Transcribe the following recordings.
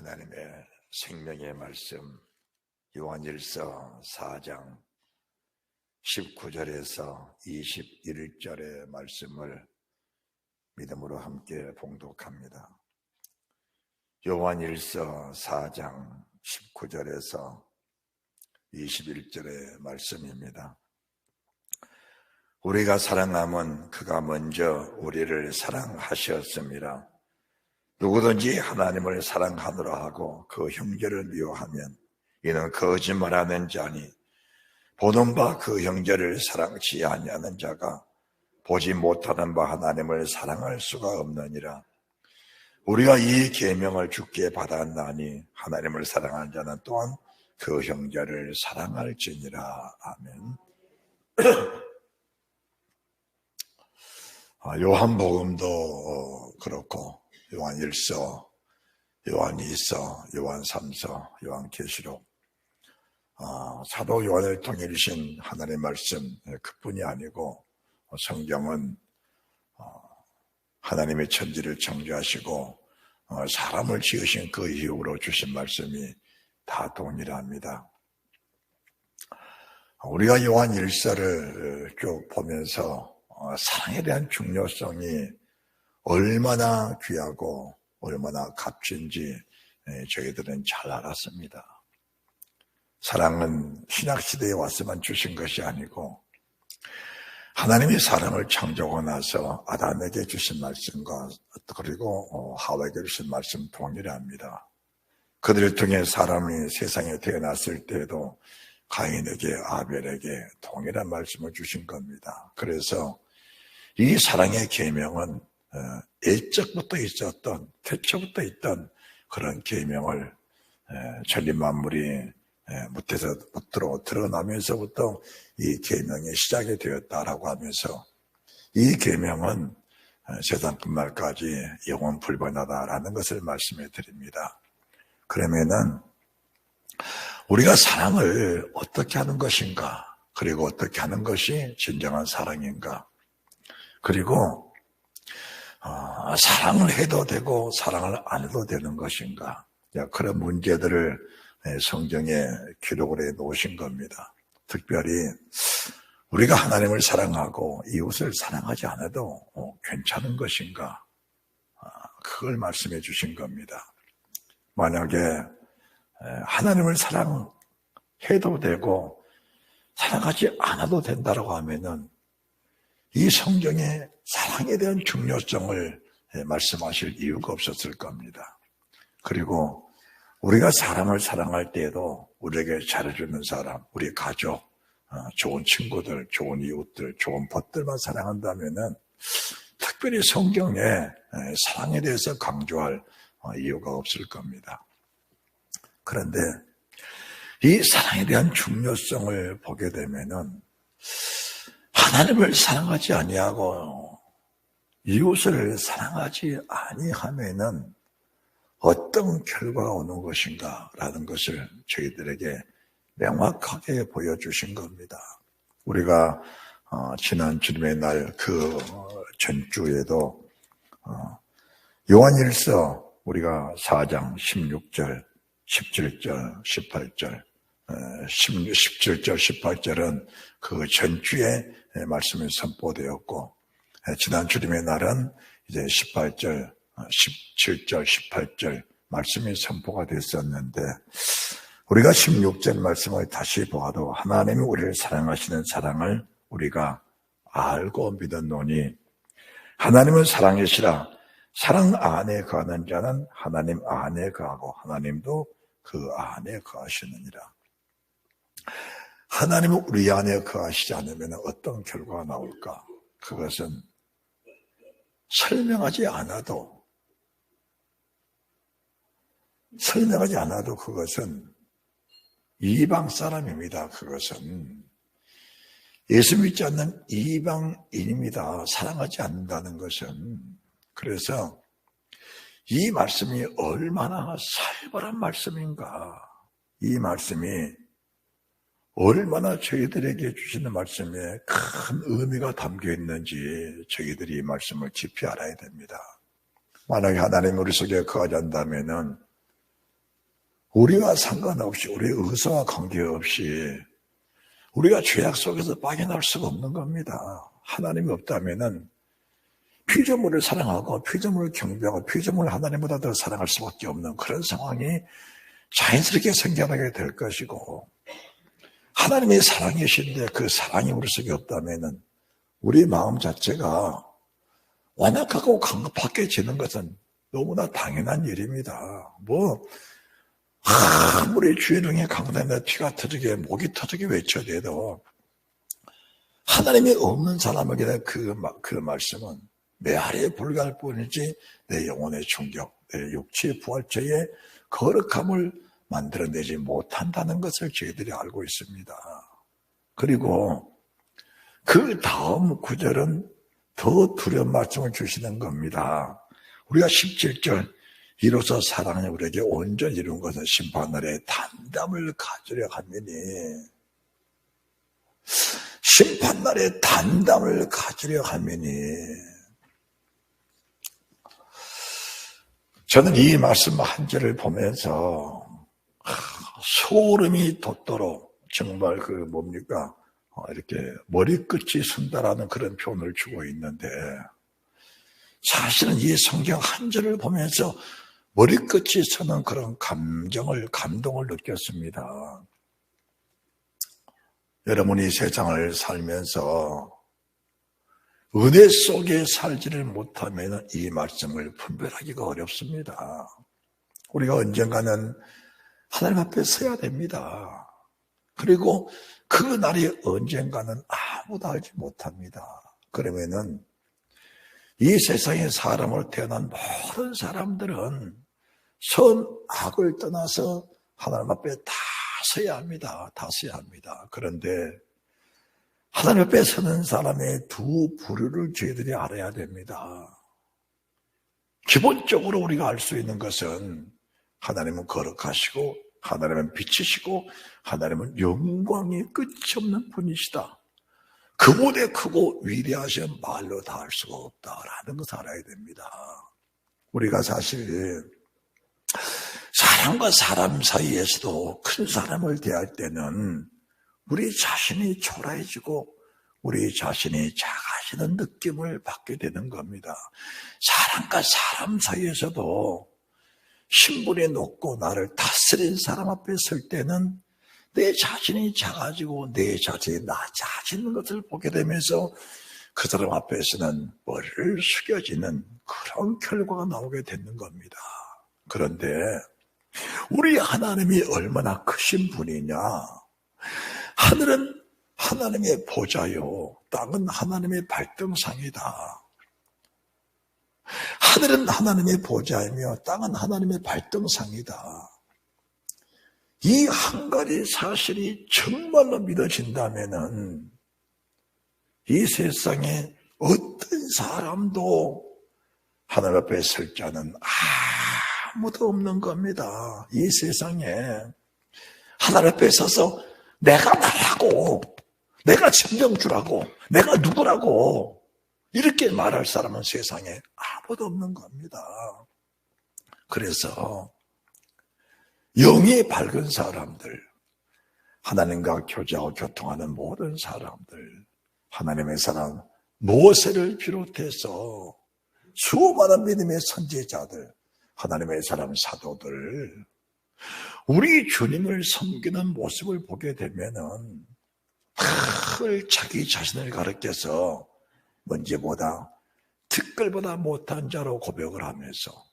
하나님의 생명의 말씀 요한일서 4장 19절에서 21절의 말씀을 믿음으로 함께 봉독합니다. 요한일서 4장 19절에서 21절의 말씀입니다. 우리가 사랑함은 그가 먼저 우리를 사랑하셨습니다. 누구든지 하나님을 사랑하노라 하고 그 형제를 미워하면 이는 거짓말하는 자니 보는 바 그 형제를 사랑치 아니하는 자가 보지 못하는 바 하나님을 사랑할 수가 없느니라. 우리가 이 계명을 주께 받았나니 하나님을 사랑하는 자는 또한 그 형제를 사랑할지니라. 아멘. 요한복음도 그렇고 요한일서, 요한이서, 요한삼서, 요한계시록 사도 요한을 통해 주신 하나님의 말씀 그뿐이 아니고 성경은 하나님의 천지를 창조하시고 사람을 지으신 그 이후로 주신 말씀이 다 동일합니다. 우리가 요한일서를 쭉 보면서 사랑에 대한 중요성이 얼마나 귀하고 얼마나 값진지 저희들은 잘 알았습니다. 사랑은 신약시대에 와서만 주신 것이 아니고 하나님이 사람을 창조하고 나서 아담에게 주신 말씀과 그리고 하와에게 주신 말씀 동일합니다. 그들을 통해 사람이 세상에 태어났을 때에도 가인에게 아벨에게 동일한 말씀을 주신 겁니다. 그래서 이 사랑의 계명은 일적부터 있었던 태초부터 있던 그런 계명을 천리 만물이 무태서부터 드러나면서부터 이 계명이 시작이 되었다라고 하면서 이 계명은 세상 끝날까지 영원 불변하다라는 것을 말씀해 드립니다. 그러면은 우리가 사랑을 어떻게 하는 것인가, 그리고 어떻게 하는 것이 진정한 사랑인가, 그리고 사랑을 해도 되고 사랑을 안 해도 되는 것인가, 그런 문제들을 성경에 기록을 해 놓으신 겁니다. 특별히 우리가 하나님을 사랑하고 이웃을 사랑하지 않아도 괜찮은 것인가, 그걸 말씀해 주신 겁니다. 만약에 하나님을 사랑해도 되고 사랑하지 않아도 된다고 하면은 이 성경에 사랑에 대한 중요성을 말씀하실 이유가 없었을 겁니다. 그리고 우리가 사람을 사랑할 때에도 우리에게 잘해주는 사람, 우리 가족, 좋은 친구들, 좋은 이웃들, 좋은 벗들만 사랑한다면은 특별히 성경에 사랑에 대해서 강조할 이유가 없을 겁니다. 그런데 이 사랑에 대한 중요성을 보게 되면은 하나님을 사랑하지 아니하고 이웃을 사랑하지 아니하면은 어떤 결과가 오는 것인가라는 것을 저희들에게 명확하게 보여주신 겁니다. 우리가 지난 주님의 날 그 전주에도 요한일서 우리가 4장 16절, 17절, 18절, 17절, 18절은 그 전주에 말씀이 선포되었고, 지난 주님의 날은 이제 18절, 17절, 18절 말씀이 선포가 됐었는데, 우리가 16절 말씀을 다시 보아도 하나님이 우리를 사랑하시는 사랑을 우리가 알고 믿었노니 하나님은 사랑이시라. 사랑 안에 거하는 자는 하나님 안에 거하고 하나님도 그 안에 거하시느니라. 하나님은 우리 안에 거하시지 않으면 어떤 결과가 나올까? 그것은 설명하지 않아도 그것은 이방 사람입니다. 그것은 예수 믿지 않는 이방인입니다. 사랑하지 않는다는 것은. 그래서 이 말씀이 얼마나 살벌한 말씀인가, 이 말씀이 얼마나 저희들에게 주시는 말씀에 큰 의미가 담겨 있는지 저희들이 이 말씀을 깊이 알아야 됩니다. 만약에 하나님 우리 속에 거하지 않는다면은 우리와 상관없이, 우리의 의사와 관계없이 우리가 죄악 속에서 빠져나올 수가 없는 겁니다. 하나님이 없다면은 피조물을 사랑하고 피조물을 경배하고 피조물을 하나님보다 더 사랑할 수밖에 없는 그런 상황이 자연스럽게 생겨나게 될 것이고, 하나님의 사랑이신데 그 사랑이 우리 속에 없다면은 우리 마음 자체가 완악하고 강팍해지는 것은 너무나 당연한 일입니다. 아무리 주의능에 강단에 피가 터지게 목이 터지게 외쳐대도 하나님이 없는 사람에게는 그 말씀은 메아리에 불과할 뿐이지 내 영혼의 충격, 내 육체의 부활체의 거룩함을 만들어내지 못한다는 것을 저희들이 알고 있습니다. 그리고 그 다음 구절은 더 두려운 말씀을 주시는 겁니다. 우리가 17절 이로써 사랑이 우리에게 온전히 이룬 것은 심판날에 담담을 가지려 함이니, 심판날에 담담을 가지려 함이니. 저는 이 말씀 한 절을 보면서 소름이 돋도록 정말 이렇게 머리끝이 쓴다라는 그런 표현을 주고 있는데, 사실은 이 성경 한 절을 보면서 머리끝이 서는 그런 감동을 느꼈습니다. 여러분이 세상을 살면서 은혜 속에 살지를 못하면 이 말씀을 분별하기가 어렵습니다. 우리가 언젠가는 하나님 앞에 서야 됩니다. 그리고 그 날이 언젠가는 아무도 알지 못합니다. 그러면은 이 세상에 사람으로 태어난 모든 사람들은 선, 악을 떠나서 하나님 앞에 다 서야 합니다. 다 서야 합니다. 그런데 하나님 앞에 서는 사람의 두 부류를 저희들이 알아야 됩니다. 기본적으로 우리가 알 수 있는 것은 하나님은 거룩하시고 하나님은 빛이시고 하나님은 영광이 끝이 없는 분이시다. 그보다 크고 위대하신 말로 다 할 수가 없다라는 것을 알아야 됩니다. 우리가 사실 사람과 사람 사이에서도 큰 사람을 대할 때는 우리 자신이 초라해지고 우리 자신이 작아지는 느낌을 받게 되는 겁니다. 사람과 사람 사이에서도 신분이 높고 나를 다스린 사람 앞에 설 때는 내 자신이 작아지고 내 자신이 낮아지는 것을 보게 되면서 그 사람 앞에서는 머리를 숙여지는 그런 결과가 나오게 되는 겁니다. 그런데 우리 하나님이 얼마나 크신 분이냐. 하늘은 하나님의 보좌요, 땅은 하나님의 발등상이다. 하늘은 하나님의 보좌이며 땅은 하나님의 발등상이다. 이 한 가지 사실이 정말로 믿어진다면은 이 세상에 어떤 사람도 하늘 앞에 설 자는 아무도 없는 겁니다. 이 세상에 하늘 앞에 서서 내가 나라고, 내가 증명주라고, 내가 누구라고 이렇게 말할 사람은 세상에 아무도 없는 겁니다. 그래서 영이 밝은 사람들, 하나님과 교제하고 교통하는 모든 사람들, 하나님의 사랑 모세를 비롯해서 수많은 믿음의 선지자들, 하나님의 사랑 사도들, 우리 주님을 섬기는 모습을 보게 되면은 늘 자기 자신을 가르쳐서 먼지보다 티끌보다 못한 자로 고백을 하면서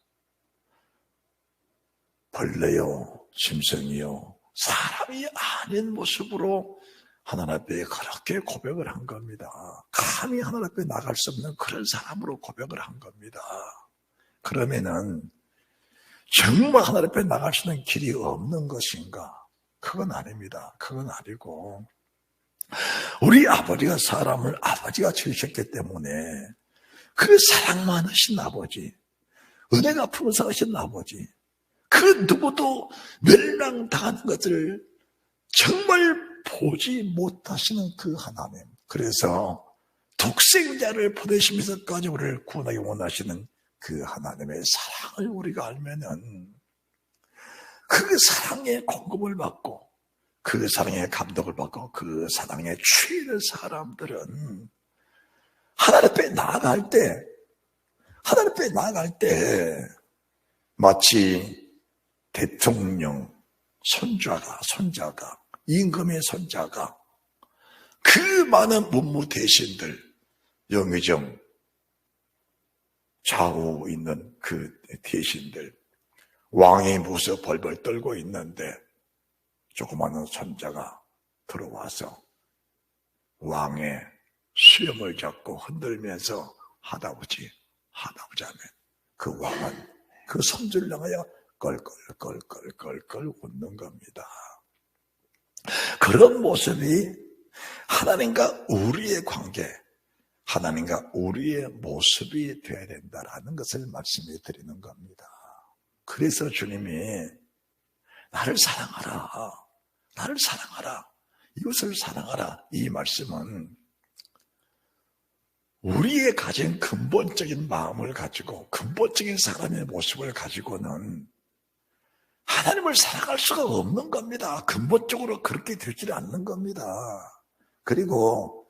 벌레요, 짐승이요, 사람이 아닌 모습으로 하나님 앞에 그렇게 고백을 한 겁니다. 감히 하나님 앞에 나갈 수 없는 그런 사람으로 고백을 한 겁니다. 그러면은 정말 하나님 앞에 나갈 수 있는 길이 없는 것인가? 그건 아닙니다. 그건 아니고 우리 아버지가 사람을 아버지가 지으셨기 때문에 그 사랑 많으신 아버지, 은혜가 풍성하신 아버지, 그 누구도 멸망당하는 것을 정말 보지 못하시는 그 하나님, 그래서 독생자를 보내시면서까지 우리를 구원하기 원하시는 그 하나님의 사랑을 우리가 알면은 그 사랑의 공급을 받고 그 사랑의 감동을 받고 그 사랑에 취하는 사람들은 하나님 앞에 나아갈 때 마치 대통령 손자가 임금의 손자가 그 많은 문무 대신들 영의정 좌우 있는 그 대신들 왕의 무서 벌벌 떨고 있는데 조그마한 손자가 들어와서 왕의 수염을 잡고 흔들면서 하다보지 하면 그 왕은 그 손주를 향하여 껄껄껄껄껄껄 웃는 겁니다. 그런 모습이 하나님과 우리의 관계, 하나님과 우리의 모습이 되어야 된다라는 것을 말씀해 드리는 겁니다. 그래서 주님이 나를 사랑하라, 이것을 사랑하라, 이 말씀은 우리의 가진 근본적인 마음을 가지고 근본적인 사람의 모습을 가지고는 하나님을 사랑할 수가 없는 겁니다. 근본적으로 그렇게 되지 않는 겁니다. 그리고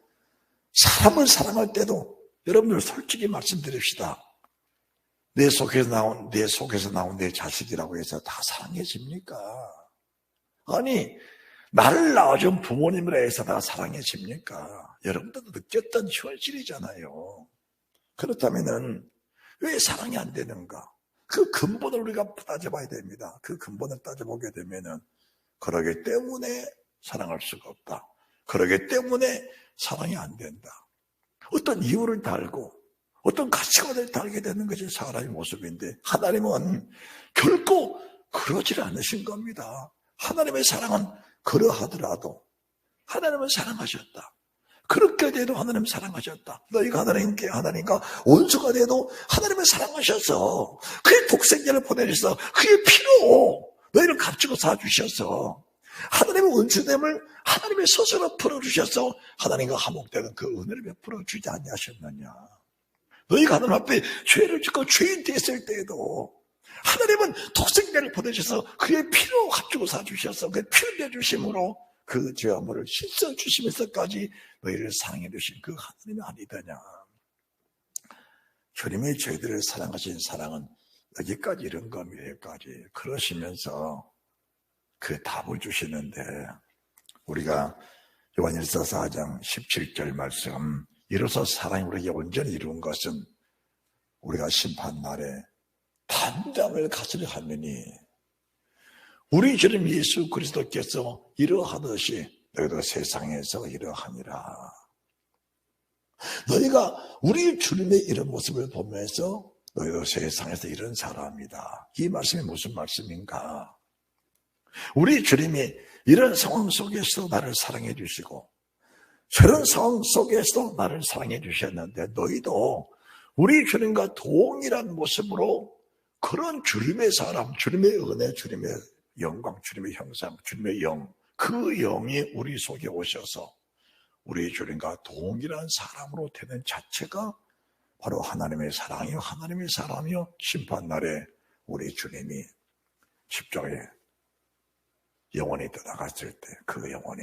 사람을 사랑할 때도 여러분들 솔직히 말씀드립시다. 내 속에서 나온 내 자식이라고 해서 다 사랑해집니까? 아니, 나를 낳아준 부모님이라 해서 다 사랑해집니까? 여러분들도 느꼈던 현실이잖아요. 그렇다면은 왜 사랑이 안 되는가? 그 근본을 우리가 따져봐야 됩니다. 그 근본을 따져보게 되면은 그러기 때문에 사랑할 수가 없다. 그러기 때문에 사랑이 안 된다. 어떤 이유를 달고 어떤 가치관을 달게 되는 것이 사람의 모습인데 하나님은 결코 그러질 않으신 겁니다. 하나님의 사랑은 그러하더라도 하나님은 사랑하셨다. 그렇게 돼도 하나님 사랑하셨다. 너희가 하나님과 원수가 돼도 하나님은 사랑하셔서 그의 독생자를 보내주셔서 그의 피로 너희를 값주고 사주셔서 하나님의 원수됨을 하나님의 스스로 풀어주셔서 하나님과 화목되는 그 은혜를 베풀어 주지 아니하셨느냐. 너희가 하나님 앞에 죄를 짓고 죄인 됐을 때에도 하나님은 독생자를 보내셔서 그의 피로 값주고 사주셔서 그의 피를 내주심으로 그 죄와 물을 씻어주시면서까지 너희를 사랑해 주신 그 하나님이 아니더냐. 주님의 저희들을 사랑하신 사랑은 여기까지 이런 겁니다. 여기까지. 그러시면서 그 답을 주시는데 우리가 요한일서 4장 17절 말씀 이로써 사랑이 우리에게 온전히 이룬 것은 우리가 심판날에 담담을 가지려 하느니 우리 주님 예수 그리스도께서 이러하듯이 너희도 세상에서 이러하니라. 너희가 우리 주님의 이런 모습을 보면서 너희도 세상에서 이런 사람이다. 이 말씀이 무슨 말씀인가? 우리 주님이 이런 상황 속에서 나를 사랑해 주시고 저런 상황 속에서 나를 사랑해 주셨는데 너희도 우리 주님과 동일한 모습으로 그런 주님의 사람, 주님의 은혜, 주님의 영광, 주님의 형상, 주님의 영, 그 영이 우리 속에 오셔서 우리 주님과 동일한 사람으로 되는 자체가 바로 하나님의 사랑이요, 하나님의 사람이요, 심판날에 우리 주님이 십자가에 영원히 떠나갔을 때 그 영혼이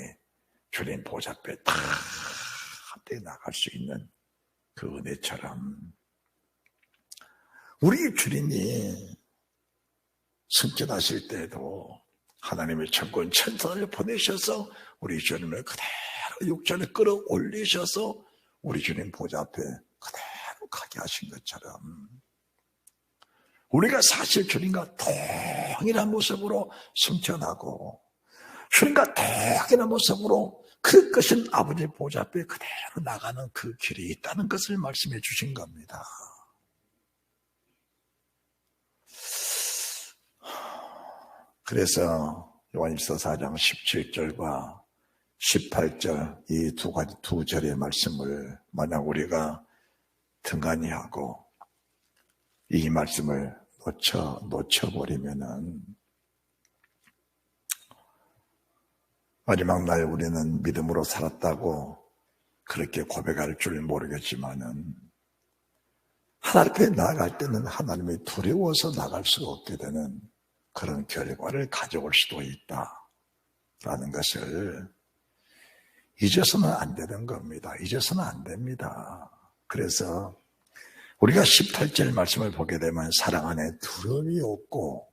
주님 보좌 앞에 다 함께 나갈 수 있는 그 은혜처럼 우리 주님이 승천하실 때에도 하나님의 천군 천사를 보내셔서 우리 주님을 그대로 육전에 끌어올리셔서 우리 주님 보좌 앞에 그대로 가게 하신 것처럼 우리가 사실 주님과 동일한 모습으로 승천하고 주님과 동일한 모습으로 그 것은 아버지 보좌 앞에 그대로 나가는 그 길이 있다는 것을 말씀해 주신 겁니다. 그래서 요한일서 4장 17절과 18절 이 두 절의 말씀을 만약 우리가 등한히 하고 이 말씀을 놓쳐버리면은 마지막 날 우리는 믿음으로 살았다고 그렇게 고백할 줄 모르겠지만은 하나님 앞에 나아갈 때는 하나님이 두려워서 나갈 수가 없게 되는 그런 결과를 가져올 수도 있다라는 것을 잊어서는 안 되는 겁니다. 잊어서는 안 됩니다. 그래서 우리가 18절 말씀을 보게 되면 사랑 안에 두려움이 없고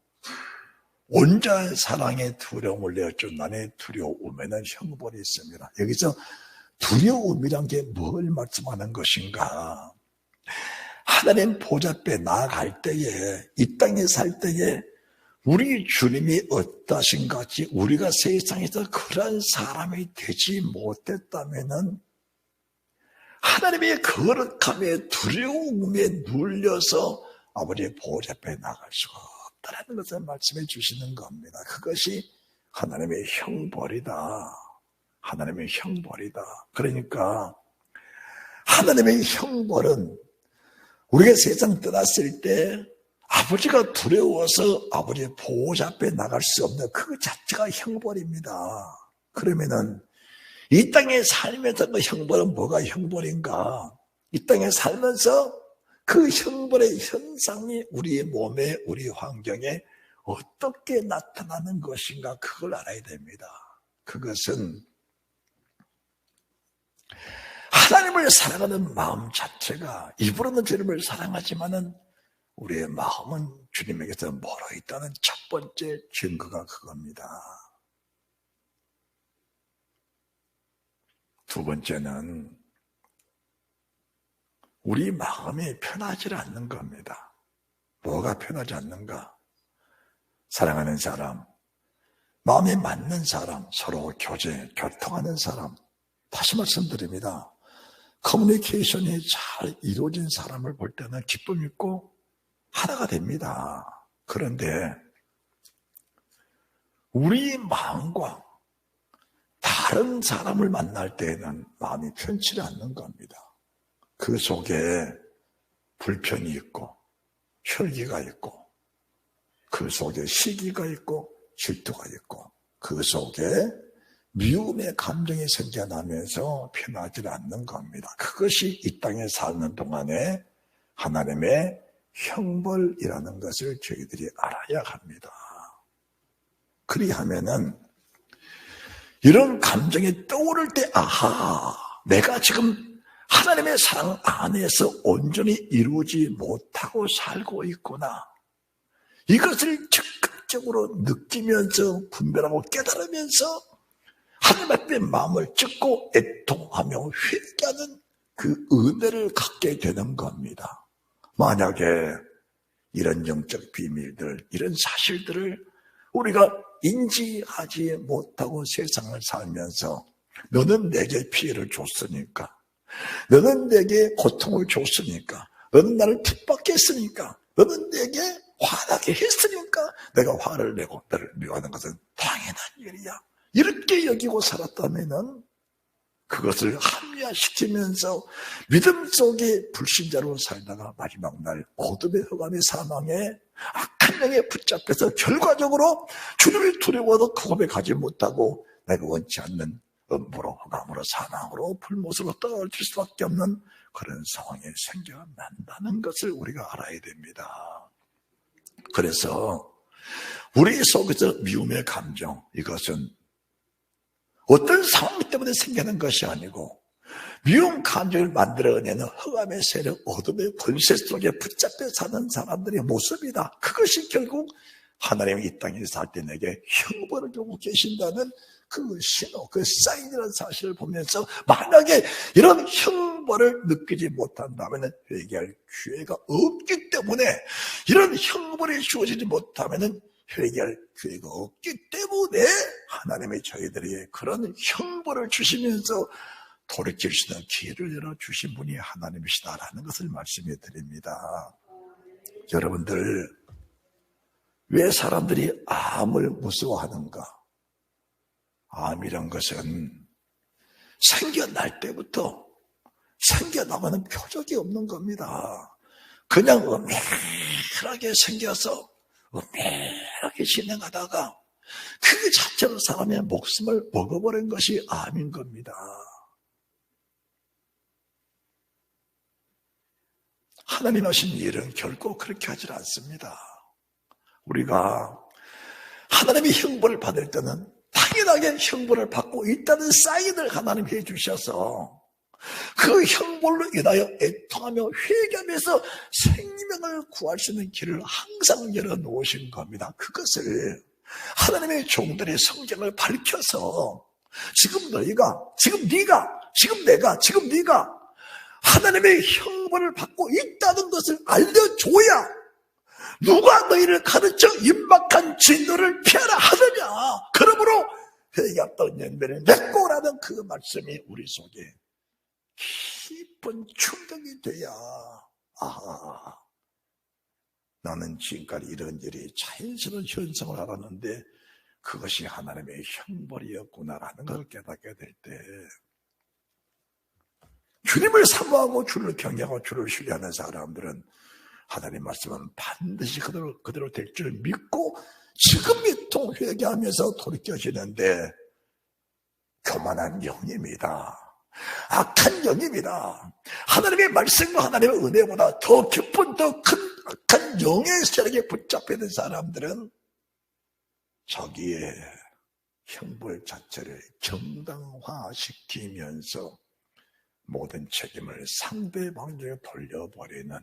온전한 사랑의 두려움을 내어준 나의 두려움에는 형벌이 있습니다. 여기서 두려움이란 게 뭘 말씀하는 것인가? 하나님 보좌 앞에 나아갈 때에, 이 땅에 살 때에 우리 주님이 어떠신가지 우리가 세상에서 그런 사람이 되지 못했다면은 하나님의 거룩함에 두려움에 눌려서 아버지의 보좌 앞에 나갈 수가 없다는 것을 말씀해 주시는 겁니다. 그것이 하나님의 형벌이다. 하나님의 형벌이다. 그러니까 하나님의 형벌은 우리가 세상 떠났을 때 아버지가 두려워서 아버지의 보호자 앞에 나갈 수 없는 그 자체가 형벌입니다. 그러면은 이 땅에 살면서 그 형벌은 뭐가 형벌인가? 이 땅에 살면서 그 형벌의 현상이 우리 몸에, 우리 환경에 어떻게 나타나는 것인가? 그걸 알아야 됩니다. 그것은 하나님을 사랑하는 마음 자체가 입으로는 주님을 사랑하지만은 우리의 마음은 주님에게서 멀어 있다는 첫 번째 증거가 그겁니다. 두 번째는 우리 마음이 편하지 않는 겁니다. 뭐가 편하지 않는가? 사랑하는 사람, 마음에 맞는 사람, 서로 교통하는 사람. 다시 말씀드립니다. 커뮤니케이션이 잘 이루어진 사람을 볼 때는 기쁨 있고 하나가 됩니다. 그런데 우리 마음과 다른 사람을 만날 때에는 마음이 편치 않는 겁니다. 그 속에 불편이 있고 혈기가 있고 그 속에 시기가 있고 질투가 있고 그 속에 미움의 감정이 생겨나면서 편하지 않는 겁니다. 그것이 이 땅에 사는 동안에 하나님의 형벌이라는 것을 저희들이 알아야 합니다. 그리하면은 이런 감정이 떠오를 때 아하, 내가 지금 하나님의 사랑 안에서 온전히 이루지 못하고 살고 있구나. 이것을 즉각적으로 느끼면서 분별하고 깨달으면서 하나님 앞에 마음을 찢고 애통하며 회개하는 그 은혜를 갖게 되는 겁니다. 만약에 이런 영적 비밀들, 이런 사실들을 우리가 인지하지 못하고 세상을 살면서 너는 내게 피해를 줬으니까, 너는 내게 고통을 줬으니까, 너는 나를 핍박했으니까, 너는 내게 화나게 했으니까 내가 화를 내고 너를 미워하는 것은 당연한 일이야. 이렇게 여기고 살았다면은 그것을 합리화시키면서 믿음 속에 불신자로 살다가 마지막 날 어둠의 흑암의 사망에 악한 영에 붙잡혀서 결과적으로 주님을 두려워도 그 고백하지 못하고 내가 원치 않는 음부로 흑암으로 사망으로 불못으로 떨어질 수밖에 없는 그런 상황이 생겨난다는 것을 우리가 알아야 됩니다. 그래서 우리 속에서 미움의 감정, 이것은 어떤 상황 때문에 생기는 것이 아니고 미움 감정을 만들어내는 흑암의 세력, 어둠의 권세 속에 붙잡혀 사는 사람들의 모습이다. 그것이 결국 하나님이 이 땅에 살 때 내게 형벌을 주고 계신다는 그 신호, 그 사인이라는 사실을 보면서 만약에 이런 형벌을 느끼지 못한다면 회개할 기회가 없기 때문에, 이런 형벌이 주어지지 못하면 회개할 기회가 없기 때문에 하나님이 저희들에게 그런 형벌을 주시면서 돌이킬 수 있는 기회를 열어주신 분이 하나님이시다라는 것을 말씀해 드립니다. 여러분들, 왜 사람들이 암을 무서워하는가? 암이란 것은 생겨날 때부터 생겨나가는 표적이 없는 겁니다. 그냥 은밀하게 생겨서 은밀하게 진행하다가 그 자체로 사람의 목숨을 먹어버린 것이 암인 겁니다. 하나님 하신 일은 결코 그렇게 하질 않습니다. 우리가 하나님이 형벌을 받을 때는 당연하게 형벌을 받고 있다는 사인을 하나님 해주셔서 그 형벌로 인하여 애통하며 회개하면서 생명을 구할 수 있는 길을 항상 열어놓으신 겁니다. 그것을 하나님의 종들의 성경을 밝혀서 지금 너희가, 지금 네가, 지금 내가, 지금 네가 하나님의 형벌을 받고 있다는 것을 알려줘야 누가 너희를 가르쳐 임박한 진노를 피하라 하느냐. 그러므로 회개했던 연배를 맺고라는 그 말씀이 우리 속에 깊은 충격이 돼야, 아, 나는 지금까지 이런 일이 자연스러운 현상을 알았는데 그것이 하나님의 형벌이었구나라는 걸 깨닫게 될 때, 주님을 사모하고 주를 경외하고 주를 신뢰하는 사람들은 하나님 말씀은 반드시 그대로 될 줄 믿고 지금 이통 회개하면서 돌이켜지는데, 교만한 영입니다. 악한 영입니다. 하나님의 말씀과 하나님의 은혜보다 더 깊은 더 큰 악한 영의 세력에 붙잡혀 있는 사람들은 자기의 형벌 자체를 정당화시키면서 모든 책임을 상대방에게 돌려버리는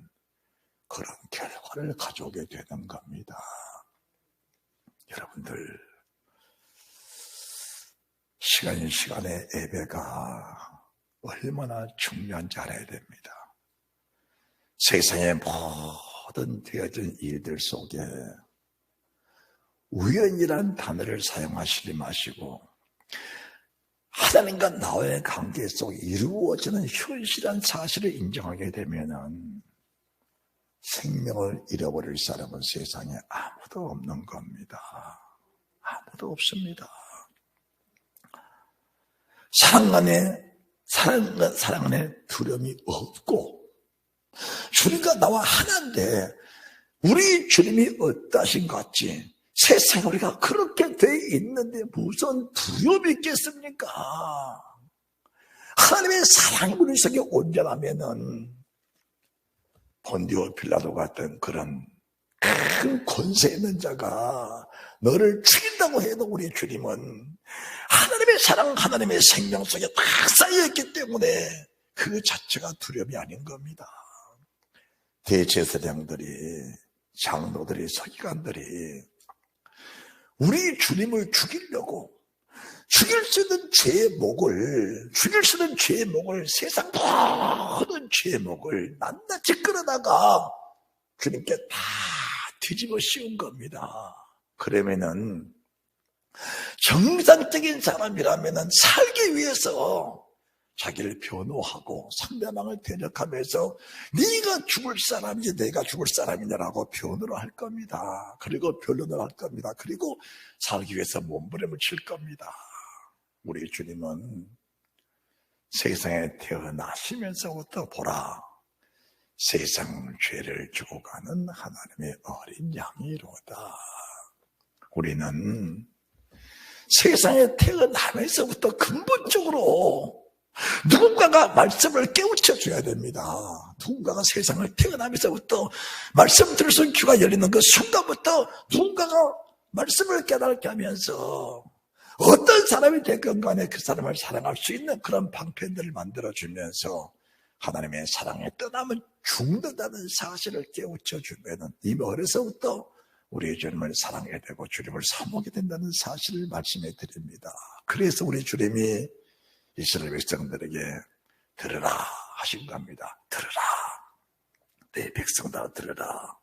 그런 결과를 가져오게 되는 겁니다. 여러분들, 시간의 예배가 얼마나 중요한지 알아야 됩니다. 세상의 모든 되어진 일들 속에 우연이란 단어를 사용하시지 마시고 하나님과 나와의 관계 속에 이루어지는 현실한 사실을 인정하게 되면은 생명을 잃어버릴 사람은 세상에 아무도 없는 겁니다. 아무도 없습니다. 사랑 안에 두려움이 없고 주님과 나와 하나인데 우리 주님이 어떠신 것 같지? 세상에 우리가 그렇게 돼 있는데 무슨 두려움이 있겠습니까? 하나님의 사랑이 우리 속에 온전하면은 본디오 빌라도 같은 그런 큰 권세 있는 자가 너를 죽인다고 해도 우리 주님은 하나님의 사랑, 하나님의 생명 속에 다 쌓여있기 때문에 그 자체가 두려움이 아닌 겁니다. 대제사장들이, 장로들이, 서기관들이 우리 주님을 죽이려고 죽일 수 있는 죄의 목을 세상 모든 죄의 목을 낱낱이 끌어다가 주님께 다 뒤집어 씌운 겁니다. 그러면은 정상적인 사람이라면은 살기 위해서 자기를 변호하고 상대방을 대적하면서 네가 죽을 사람이지 내가 죽을 사람이냐라고 변호를 할 겁니다. 그리고 변론을 할 겁니다. 그리고 살기 위해서 몸부림을 칠 겁니다. 우리 주님은 세상에 태어나시면서부터 보라, 세상 죄를 지고 가는 하나님의 어린 양이로다. 우리는 세상에 태어나면서부터 근본적으로 누군가가 말씀을 깨우쳐 줘야 됩니다. 누군가가 세상을 태어나면서부터 말씀 들을 수 있는 귀가 열리는 그 순간부터 누군가가 말씀을 깨닫게 하면서 어떤 사람이 됐건 간에 그 사람을 사랑할 수 있는 그런 방편들을 만들어주면서 하나님의 사랑에 떠나면 죽는다는 사실을 깨우쳐 주면 이미 어려서부터 우리 주님을 사랑해야 되고 주님을 사모하게 된다는 사실을 말씀해 드립니다. 그래서 우리 주님이 이스라엘 백성들에게 들으라 하신 겁니다. 들으라. 내 백성들아 들으라.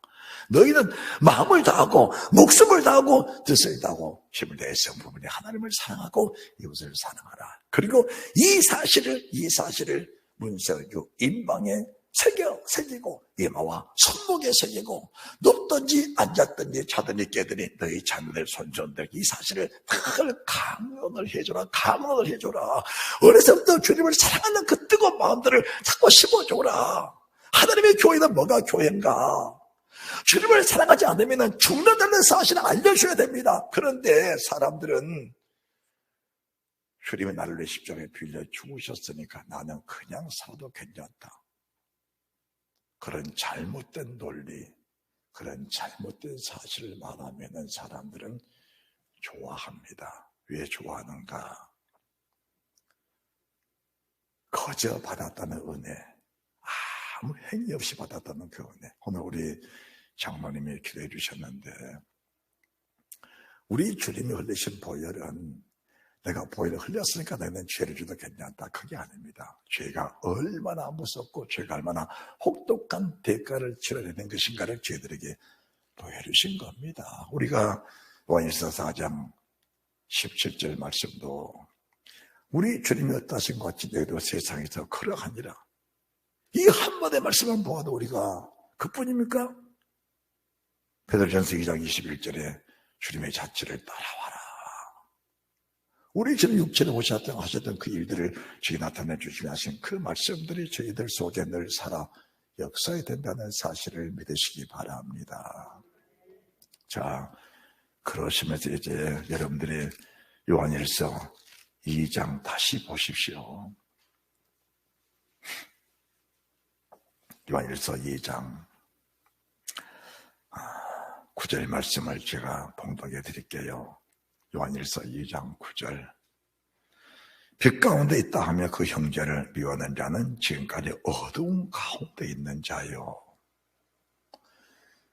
너희는 마음을 다하고 목숨을 다하고 뜻을 다하고 힘을 내서 부분에 하나님을 사랑하고 이웃을 사랑하라. 그리고 이 사실을 문서주 인방에 새기고 이마와 손목에 새기고 높든지 앉았든지 자든지 깨든지 너희 자녀들 손전들 이 사실을 강론을 해줘라. 어려서부터 주님을 사랑하는 그 뜨거운 마음들을 자꾸 심어줘라. 하나님의 교회는 뭐가 교회인가? 주님을 사랑하지 않으면 죽는다는 사실을 알려줘야 됩니다. 그런데 사람들은 주님이 나를 내 십자가에 빌려 죽으셨으니까 나는 그냥 살아도 괜찮다. 그런 잘못된 논리, 그런 잘못된 사실을 말하면 사람들은 좋아합니다. 왜 좋아하는가? 거저 받았다는 은혜, 아무 행위 없이 받았다는 그 은혜. 오늘 우리 장로님이 기도해 주셨는데, 우리 주님이 흘리신 보혈은 내가 보혈을 흘렸으니까 너는 죄를 줘도 괜찮다, 그게 아닙니다. 죄가 얼마나 무섭고 죄가 얼마나 혹독한 대가를 치러야 되는 것인가를 저희들에게 보여주신 겁니다. 우리가 요한일서 4장 17절 말씀도 우리 주님이 어떠신 것 같이 너희도 세상에서 그러하니라, 이 한마디 말씀만 보아도 우리가 그뿐입니까? 베드로전서 2장 21절에 주님의 자취를 따라와라. 우리 주님 육체로 하셨던 그 일들을 저희 나타내 주시며 하신 그 말씀들이 저희들 속에 늘 살아 역사해야 된다는 사실을 믿으시기 바랍니다. 자, 그러시면서 이제 여러분들이 요한일서 2장 다시 보십시오. 요한일서 2장 9절 말씀을 제가 봉독해 드릴게요. 요한일서 2장 9절. 빛 가운데 있다 하며 그 형제를 미워하는 자는 지금까지 어두운 가운데 있는 자요.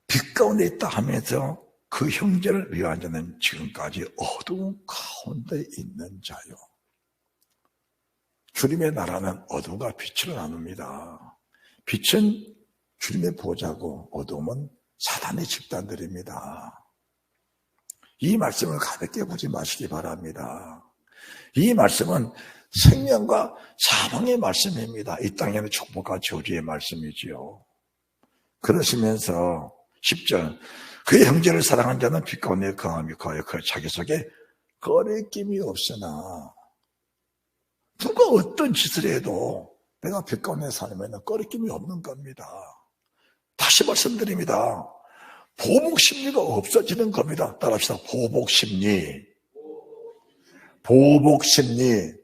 빛 가운데 있다 하면서 그 형제를 미워하는 자는 지금까지 어두운 가운데 있는 자요. 주님의 나라는 어둠과 빛으로 나눕니다. 빛은 주님의 보좌고 어둠은 사단의 집단들입니다. 이 말씀을 가볍게 보지 마시기 바랍니다. 이 말씀은 생명과 사망의 말씀입니다. 이 땅에는 축복과 저주의 말씀이지요. 그러시면서 10절, 그의 형제를 사랑한 자는 빛 가운데 거함이 거하여 그 자기 속에 거리낌이 없으나, 누가 어떤 짓을 해도 내가 빛 가운데 살면 거리낌이 없는 겁니다. 다시 말씀드립니다. 보복심리가 없어지는 겁니다. 따라합시다. 보복심리. 보복심리.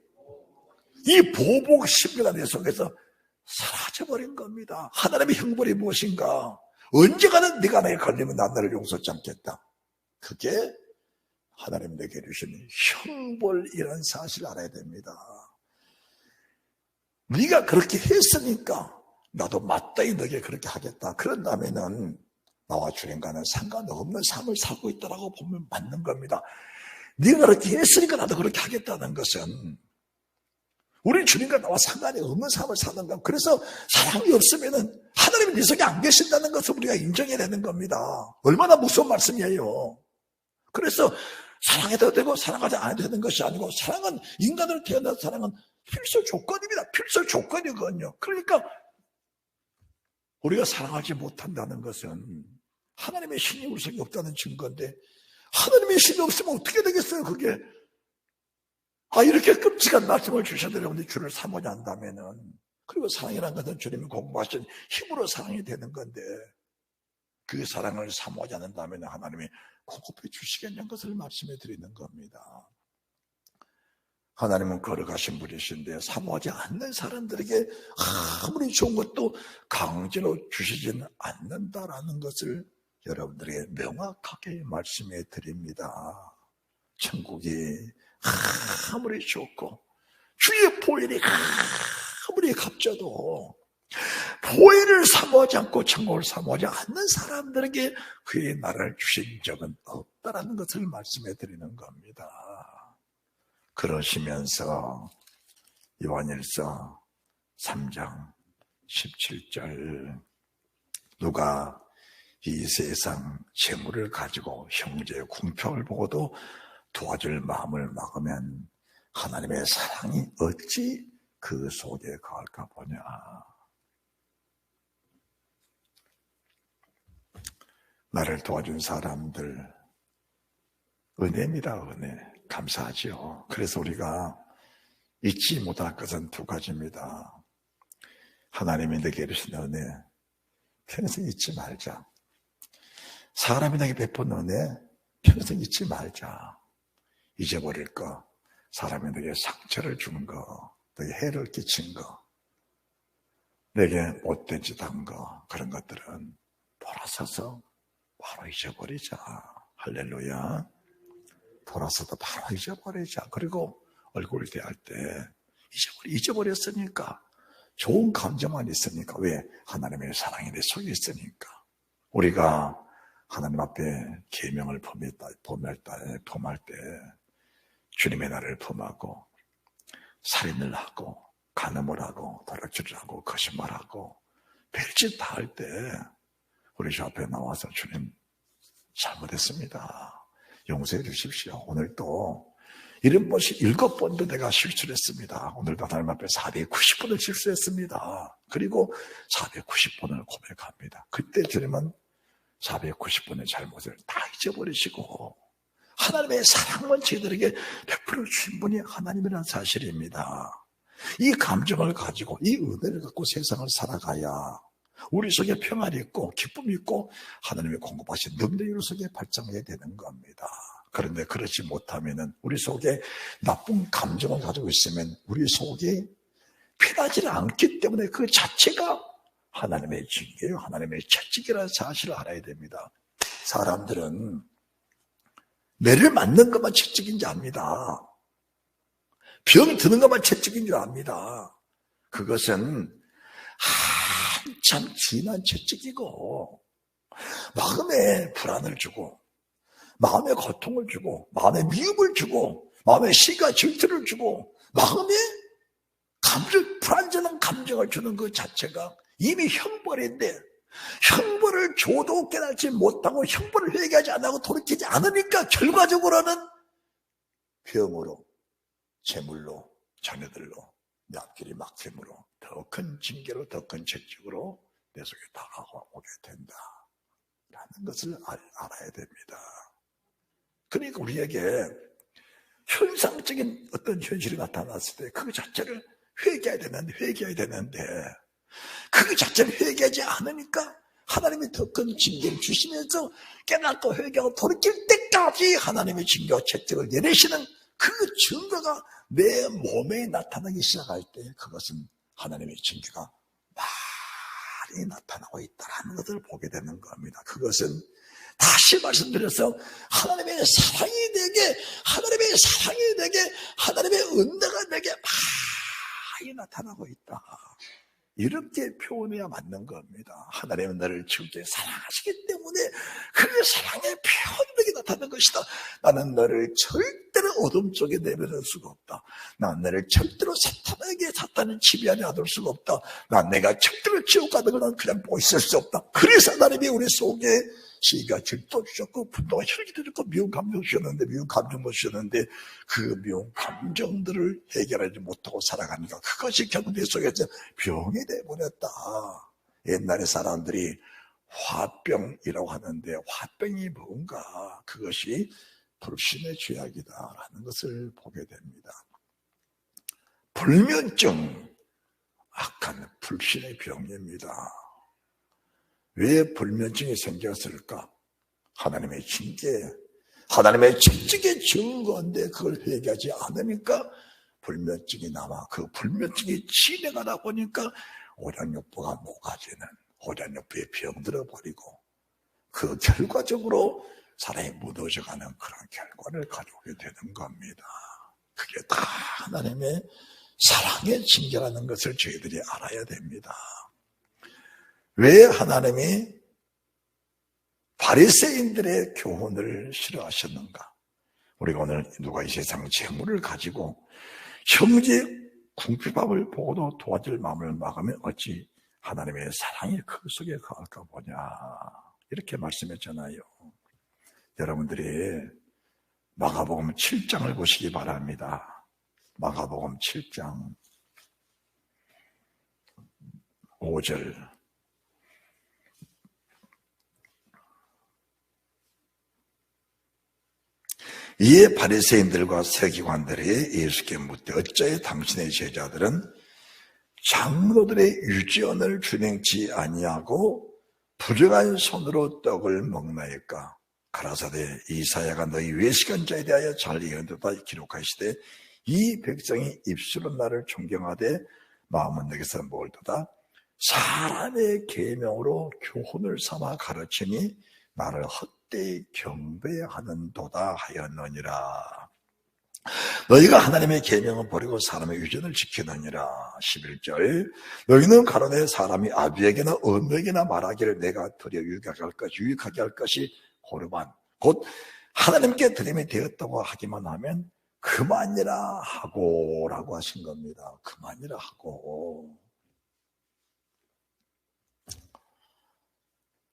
이 보복심리가 내 속에서 사라져버린 겁니다. 하나님의 형벌이 무엇인가? 언젠가는 네가 나에 걸리면 난 너를 용서치 않겠다. 그게 하나님 내게 주신 형벌이라는 사실을 알아야 됩니다. 네가 그렇게 했으니까 나도 마땅히 너에게 그렇게 하겠다. 그런다면은 나와 주님과는 상관없는 삶을 살고 있다라고 보면 맞는 겁니다. 네가 그렇게 했으니까 나도 그렇게 하겠다는 것은 우리 주님과 나와 상관이 없는 삶을 사는 것. 그래서 사랑이 없으면은 하나님은 네 속에 안 계신다는 것을 우리가 인정해야 되는 겁니다. 얼마나 무서운 말씀이에요. 그래서 사랑해도 되고 사랑하지 않아도 되는 것이 아니고, 사랑은 인간으로 태어난 사랑은 필수 조건입니다. 필수 조건이거든요. 그러니까 우리가 사랑하지 못한다는 것은 하나님의 신이 우리 속에 없다는 증거인데, 하나님의 신이 없으면 어떻게 되겠어요, 그게? 이렇게 끔찍한 말씀을 주셔도 여러분들이 주를 사모지 않다면은, 그리고 사랑이라는 것은 주님이 공부하신 힘으로 사랑이 되는 건데, 그 사랑을 사모하지 않는다면 하나님이 공급해 주시겠냐는 것을 말씀해 드리는 겁니다. 하나님은 걸어가신 분이신데 사모하지 않는 사람들에게 아무리 좋은 것도 강제로 주시지는 않는다라는 것을 여러분들에게 명확하게 말씀해 드립니다. 천국이 아무리 좋고 주의 보혈이 아무리 값져도 보혈을 사모하지 않고 천국을 사모하지 않는 사람들에게 그의 나라를 주신 적은 없다라는 것을 말씀해 드리는 겁니다. 그러시면서 요한일서 3장 17절, 누가 이 세상 재물을 가지고 형제의 궁평을 보고도 도와줄 마음을 막으면 하나님의 사랑이 어찌 그 속에 거할까 보냐. 나를 도와준 사람들 은혜입니다. 은혜. 감사하지요. 그래서 우리가 잊지 못할 것은 두 가지입니다. 하나님이 내게 주신 은혜 평생 잊지 말자. 사람이 내게 베푼 은혜 평생 잊지 말자. 잊어버릴 거, 사람이 내게 상처를 준 거, 내게 해를 끼친 거, 내게 못된 짓 한 거, 그런 것들은 돌아서서 바로 잊어버리자. 할렐루야. 돌아서 나서도 바로 잊어버리자. 그리고 얼굴을 대할 때 잊어버렸으니까, 좋은 감정만 있으니까. 왜? 하나님의 사랑이 내 속에 있으니까. 우리가 하나님 앞에 계명을 범할 때 주님의 나를 범하고 살인을 하고 간음을 하고 도둑질을 하고 거짓말하고 별짓 다 할 때 우리 주 앞에 나와서 주님 잘못했습니다, 용서해 주십시오. 오늘도 7번도 내가 실수를 했습니다. 오늘도 하나님 앞에 490번을 실수했습니다. 그리고 490번을 고백합니다. 그때 주님은 490번의 잘못을 다 잊어버리시고 하나님의 사랑만 저희들에게 베풀어 주신 분이 하나님이라는 사실입니다. 이 감정을 가지고, 이 은혜를 갖고 세상을 살아가야 우리 속에 평안이 있고 기쁨이 있고 하나님의 공급하신 능력이 우리 속에 발전하게 되는 겁니다. 그런데 그렇지 못하면, 우리 속에 나쁜 감정을 가지고 있으면 우리 속이 편하지 않기 때문에 그 자체가 하나님의 징계요, 하나님의 채찍이라는 사실을 알아야 됩니다. 사람들은 매를 맞는 것만 채찍인 줄 압니다. 병 드는 것만 채찍인 줄 압니다. 그것은 한참 지난 채찍이고, 마음에 불안을 주고 마음에 고통을 주고 마음에 미움을 주고 마음에 시가 질투를 주고 마음에 불안전한 감정을 주는 그 자체가 이미 형벌인데, 형벌을 줘도 깨닫지 못하고 형벌을 회개하지 않고 돌이키지 않으니까 결과적으로는 병으로, 재물로, 자녀들로, 앞길이 막힘으로 더 큰 징계로, 더 큰 채찍으로 내 속에 다가오게 된다라는 것을 알아야 됩니다. 그러니까 우리에게 현상적인 어떤 현실이 나타났을 때 그 자체를 회개해야 되는데 그 자체를 회개하지 않으니까 하나님이 더 큰 징계를 주시면서 깨닫고 회개하고 돌이킬 때까지 하나님의 징계와 채찍을 내리시는 그 증거가 내 몸에 나타나기 시작할 때, 그것은 하나님의 징계가 많이 나타나고 있다는 것을 보게 되는 겁니다. 그것은 다시 말씀드려서 하나님의 사랑이 내게, 하나님의 은혜가 내게 많이 나타나고 있다, 이렇게 표현해야 맞는 겁니다. 하나님은 너를 지극히 사랑하시기 때문에 그 사랑의 표현력이 나타나는 것이다. 나는 너를 절대로 어둠 속에 내버릴 수가 없다. 난 너를 절대로 사탄의 지배 안에 놔둘 수가 없다. 난 내가 절대로 지옥 가는 걸 난 그냥 보고 있을 수 없다. 그래서 하나님이 우리 속에 시가 질투 주셨고 분노가 혈기도 주셨고 미운 감정 주셨는데, 미운 감정도 주셨는데 그 미운 감정들을 해결하지 못하고 살아가니까 그것이 결국 내 속에서 병이 돼버렸다. 옛날에 사람들이 화병이라고 하는데, 화병이 뭔가, 그것이 불신의 죄악이다라는 것을 보게 됩니다. 불면증, 악한 불신의 병입니다. 왜 불면증이 생겼을까? 하나님의 징계, 하나님의 채찍의 증거인데 그걸 회개하지 않으니까 불면증이 남아. 그 불면증이 진행하다 보니까 오장육부가 녹아지는, 오장육부에 병들어 버리고 그 결과적으로 사람이 무너져가는 그런 결과를 가져오게 되는 겁니다. 그게 다 하나님의 사랑의 징계라는 것을 저희들이 알아야 됩니다. 왜 하나님이 바리새인들의 교훈을 싫어하셨는가? 우리가 오늘 누가 이 세상 재물을 가지고 형제 궁핍함을 보고도 도와줄 마음을 막으면 어찌 하나님의 사랑이 그 속에 거할까 보냐, 이렇게 말씀했잖아요. 여러분들이 마가복음 7장을 보시기 바랍니다. 마가복음 7장 5절. 이에 바리새인들과 서기관들이 예수께 묻되 어찌하여 당신의 제자들은 장로들의 유전을 준행치 아니하고 불행한 손으로 떡을 먹나이까? 가라사대 이사야가 너희 외식한 자에 대하여 잘 예언되다 기록하시되 이 백성이 입술은 나를 존경하되 마음은 내게서 멀도다. 사람의 계명으로 교훈을 삼아 가르치니 나를 헛되이 경배하는도다 하였느니라. 너희가 하나님의 계명을 버리고 사람의 유전을 지키느니라. 11절 너희는 가로되 사람이 아비에게나 어머에게나 말하기를 내가 드려 유익하게 할 것이 고르반 곧 하나님께 드림이 되었다고 하기만 하면 그만이라 하고 라고 하신 겁니다. 그만이라 하고.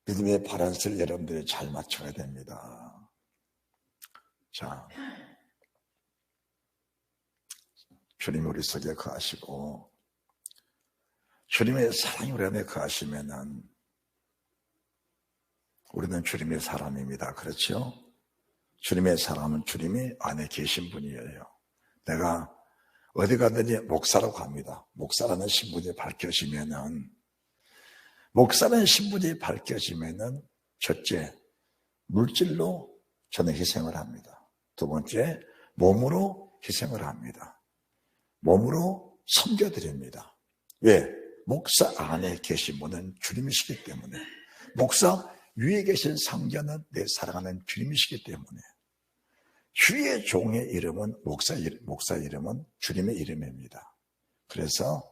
믿음의 바란스를 여러분들이 잘 맞춰야 됩니다. 자, 주님이 우리 속에 거하시고 주님의 사랑이 우리 안에 거하시면은 우리는 주님의 사람입니다. 그렇죠? 주님의 사람은 주님이 안에 계신 분이에요. 내가 어디 가든지 목사라고 합니다. 목사라는 신분이 밝혀지면은 첫째, 물질로 저는 희생을 합니다. 두 번째, 몸으로 희생을 합니다. 몸으로 섬겨드립니다. 왜? 목사 안에 계신 분은 주님이시기 때문에, 목사 위에 계신 상전은 내 사랑하는 주님이시기 때문에, 주의 종의 이름은 목사 이름은 주님의 이름입니다. 그래서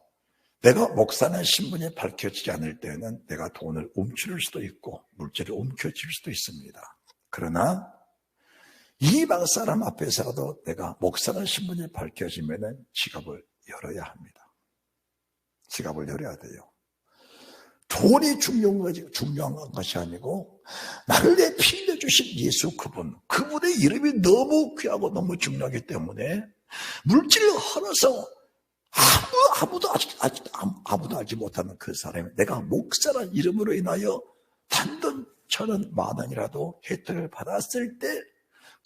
내가 목사는 신분이 밝혀지지 않을 때는 내가 돈을 움츠릴 수도 있고 물질을 움켜쥘 수도 있습니다. 그러나 이방 사람 앞에서라도 내가 목사는 신분이 밝혀지면 지갑을 열어야 합니다. 지갑을 열어야 돼요. 돈이 중요한 것이 아니고 나를 위해 피 흘려주신 예수 그분의 이름이 너무 귀하고 너무 중요하기 때문에 물질을 헐어서 아무도 알지 못하는 그 사람이 내가 목사란 이름으로 인하여 단돈 1,000원, 10,000원이라도 혜택을 받았을 때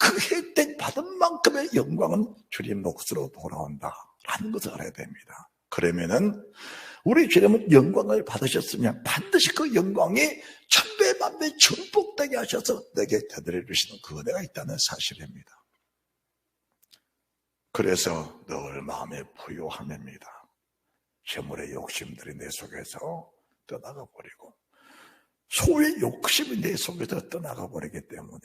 그 혜택 받은 만큼의 영광은 주님 몫으로 돌아온다라는 것을 알아야 됩니다. 그러면은 우리 주님은 영광을 받으셨으면 반드시 그 영광이 천배 만배 증폭되게 하셔서 내게 되돌려 주시는 그 은혜가 있다는 사실입니다. 그래서 늘 마음에 부요함입니다. 재물의 욕심들이 내 속에서 떠나가 버리고 소의 욕심이 내 속에서 떠나가 버리기 때문에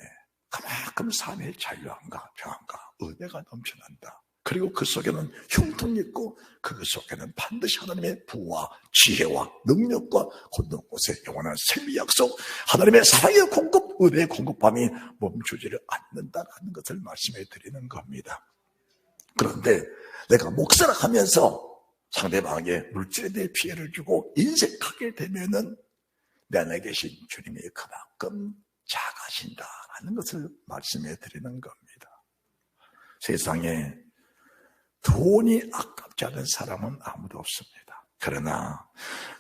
그만큼 삶의 자유함과 평안과 은혜가 넘쳐난다. 그리고 그 속에는 형통이 있고 그 속에는 반드시 하나님의 부와 지혜와 능력과 걷는 곳에 영원한 생명 약속, 하나님의 사랑의 공급, 은혜의 공급함이 멈추지를 않는다는 것을 말씀해 드리는 겁니다. 그런데 내가 목사라 하면서 상대방에게 물질에 대해 피해를 주고 인색하게 되면은 내 안에 계신 주님이 그만큼 작아진다라는 것을 말씀해 드리는 겁니다. 세상에 돈이 아깝지 않은 사람은 아무도 없습니다. 그러나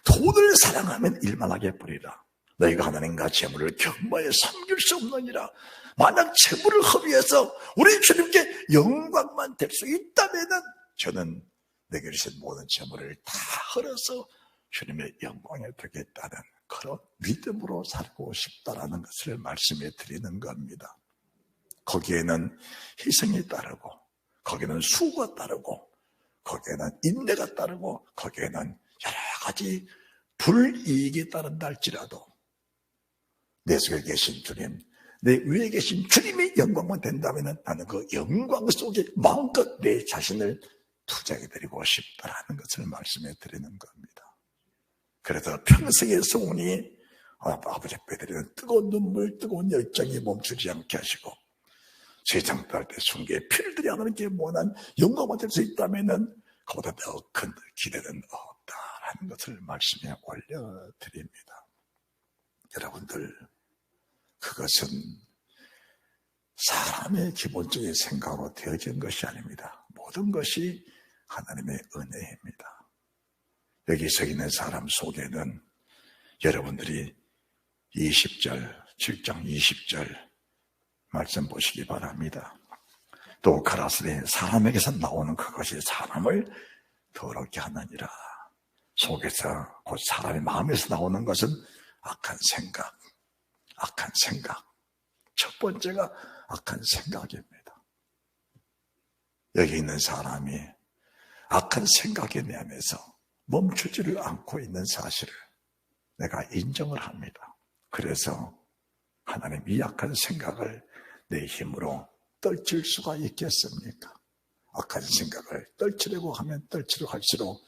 돈을 사랑하면 일만하게 버리라. 너희가 하나님과 재물을 겸하여 섬길 수 없느니라. 만약 재물을 허비해서 우리 주님께 영광만 될 수 있다면은 저는 내게 주신 모든 재물을 다 헐어서 주님의 영광에 드리겠다는 그런 믿음으로 살고 싶다라는 것을 말씀해 드리는 겁니다. 거기에는 희생이 따르고 거기에는 수고가 따르고 거기에는 인내가 따르고 거기에는 여러 가지 불이익이 따른다 할지라도 내 속에 계신 주님, 내 위에 계신 주님의 영광만 된다면 나는 그 영광 속에 마음껏 내 자신을 투자해드리고 싶다라는 것을 말씀해 드리는 겁니다. 그래서 평생의 소원이 아버지 앞에 드리는 뜨거운 눈물, 뜨거운 열정이 멈추지 않게 하시고 세상 떠날 때 순교의 피를 들여 하나님께 원한 영광만 될 수 있다면 그보다 더 큰 기대는 없다라는 것을 말씀에 올려드립니다. 여러분들, 그것은 사람의 기본적인 생각으로 되어진 것이 아닙니다. 모든 것이 하나님의 은혜입니다. 여기 서 있는 사람 속에는 여러분들이 7장 20절 말씀 보시기 바랍니다. 또 가라사대 사람에게서 나오는 그것이 사람을 더럽게 하느니라. 속에서 곧 사람의 마음에서 나오는 것은 악한 생각. 첫 번째가 악한 생각입니다. 여기 있는 사람이 악한 생각에 매여서 멈추지를 않고 있는 사실을 내가 인정을 합니다. 그래서 하나님 이 악한 생각을 내 힘으로 떨칠 수가 있겠습니까? 악한 생각을 떨치려고 하면 떨치려고 할수록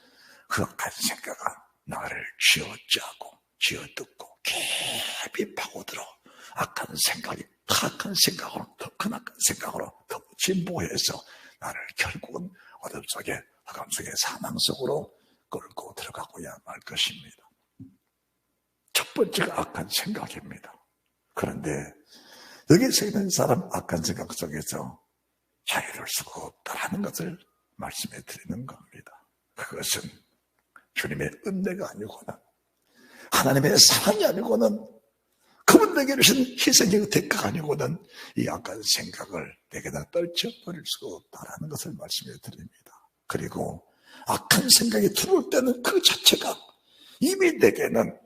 그 악한 생각은 나를 쥐어짜고 쥐어뜯고 깊이 파고들어 악한 생각이 악한 생각으로 더 큰 악한 생각으로 더 진보해서 나를 결국은 어둠 속에 흑암 속에 사망 속으로 끌고 들어가고야 말 것입니다. 첫 번째가 악한 생각입니다. 그런데 여기서 있는 사람 악한 생각 속에서 자유로울 수가 없다라는 것을 말씀해 드리는 겁니다. 그것은 주님의 은혜가 아니고는 하나님의 사랑이 아니고는 그분에게 주신 희생의 대가가 아니고는 이 악한 생각을 내게다 떨쳐버릴 수가 없다라는 것을 말씀해 드립니다. 그리고 악한 생각이 들어올 때는 그 자체가 이미 내게는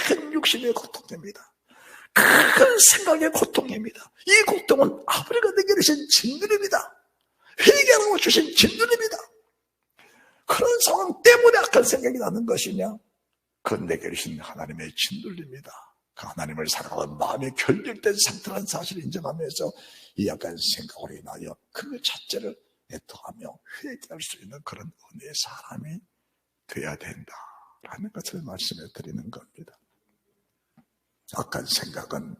큰 육신의 고통입니다. 큰 생각의 고통입니다. 이 고통은 아버지가 내게 주신 진들입니다. 회개하라고 주신 진들입니다. 그런 상황 때문에 악한 생각이 나는 것이냐? 그건 내게 주신 하나님의 진들입니다. 그 하나님을 사랑하는 마음이 결렬된 상태라는 사실을 인정하면서 이 악한 생각으로 인하여 그 자체를 애통하며 회개할 수 있는 그런 은혜의 사람이 되어야 된다라는 것을 말씀해 드리는 겁니다. 악한 생각은